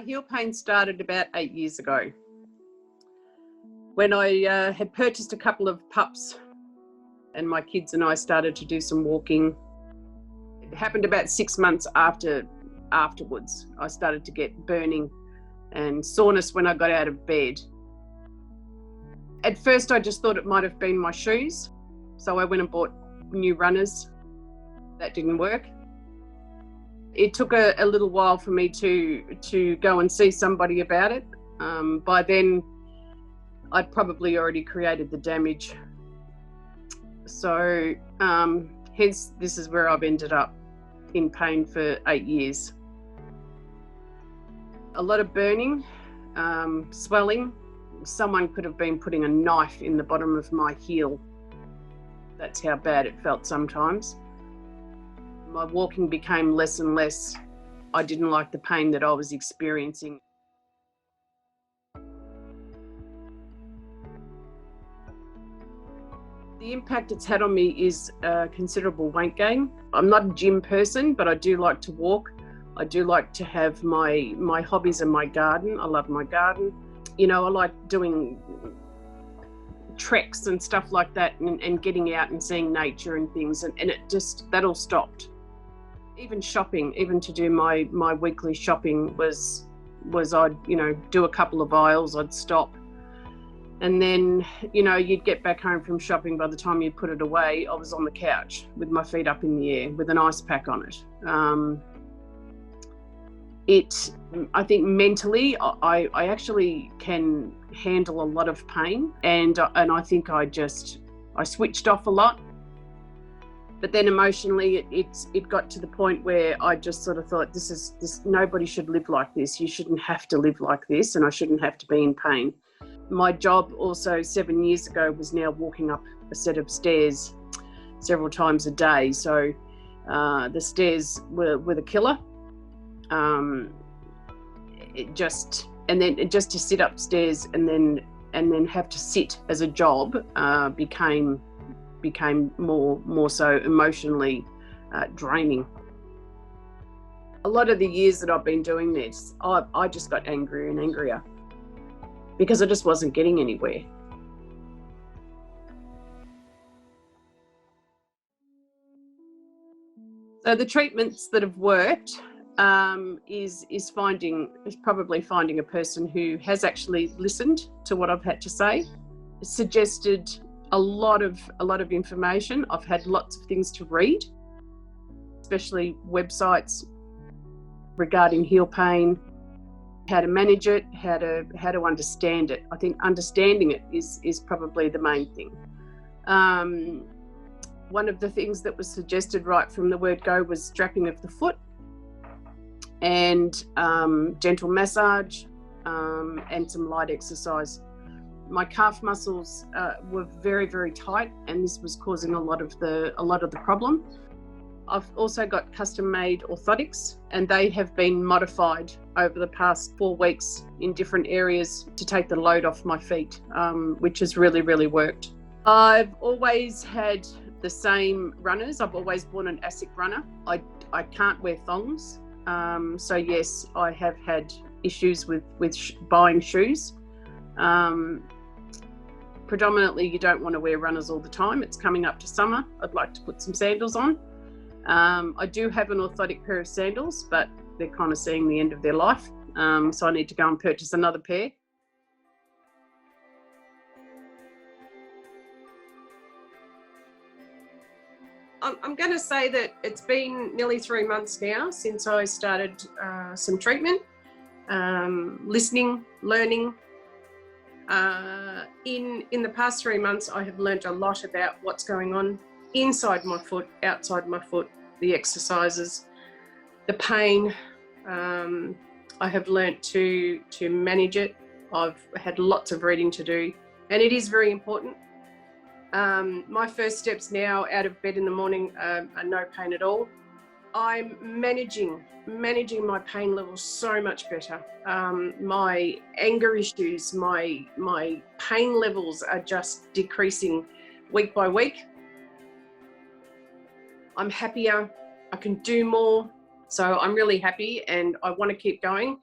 My heel pain started about 8 years ago when I had purchased a couple of pups and my kids and I started to do some walking. It happened about 6 months afterwards. I started to get burning and soreness when I got out of bed. At first I just thought it might have been my shoes, so I went and bought new runners. That didn't work. It took a little while for me to go and see somebody about it. By then, I'd probably already created the damage. So, hence, this is where I've ended up in pain for 8 years. A lot of burning, swelling. Someone could have been putting a knife in the bottom of my heel. That's how bad it felt sometimes. My walking became less and less. I didn't like the pain that I was experiencing. The impact it's had on me is considerable weight gain. I'm not a gym person, but I do like to walk. I do like to have my hobbies and my garden. I love my garden. You know, I like doing treks and stuff like that and getting out and seeing nature and things, and that all stopped. Even shopping, even to do my weekly shopping was I'd, do a couple of aisles, I'd stop. And then, you'd get back home from shopping. By the time you'd put it away, I was on the couch with my feet up in the air with an ice pack on it. I think mentally, I actually can handle a lot of pain, and I think I switched off a lot. But then emotionally, it got to the point where I just sort of thought, this nobody should live like this. You shouldn't have to live like this, and I shouldn't have to be in pain. My job also 7 years ago was now walking up a set of stairs several times a day. So the stairs were the killer. Just to sit upstairs and then have to sit as a job became more so emotionally draining. A lot of the years that I've been doing this, I just got angrier and angrier because I just wasn't getting anywhere. So the treatments that have worked is probably finding a person who has actually listened to what I've had to say, suggested a lot of information. I've had lots of things to read, especially websites regarding heel pain, how to manage it, how to understand it. I think understanding it is probably the main thing. One of the things that was suggested right from the word go was strapping of the foot and gentle massage and some light exercise. My calf muscles were very, very tight, and this was causing a lot of the problem. I've also got custom-made orthotics, and they have been modified over the past 4 weeks in different areas to take the load off my feet, which has really, really worked. I've always had the same runners. I've always worn an ASIC runner. I can't wear thongs, so yes, I have had issues with buying shoes. Predominantly, you don't want to wear runners all the time. It's coming up to summer. I'd like to put some sandals on. I do have an orthotic pair of sandals, but they're kind of seeing the end of their life. So I need to go and purchase another pair. I'm going to say that it's been nearly 3 months now since I started some treatment, listening, learning. In the past 3 months, I have learned a lot about what's going on inside my foot, outside my foot, the exercises, the pain. I have learnt to manage it. I've had lots of reading to do, and it is very important. My first steps now out of bed in the morning are no pain at all. I'm managing my pain levels so much better. My anger issues, my pain levels are just decreasing week by week. I'm happier, I can do more, so I'm really happy and I want to keep going.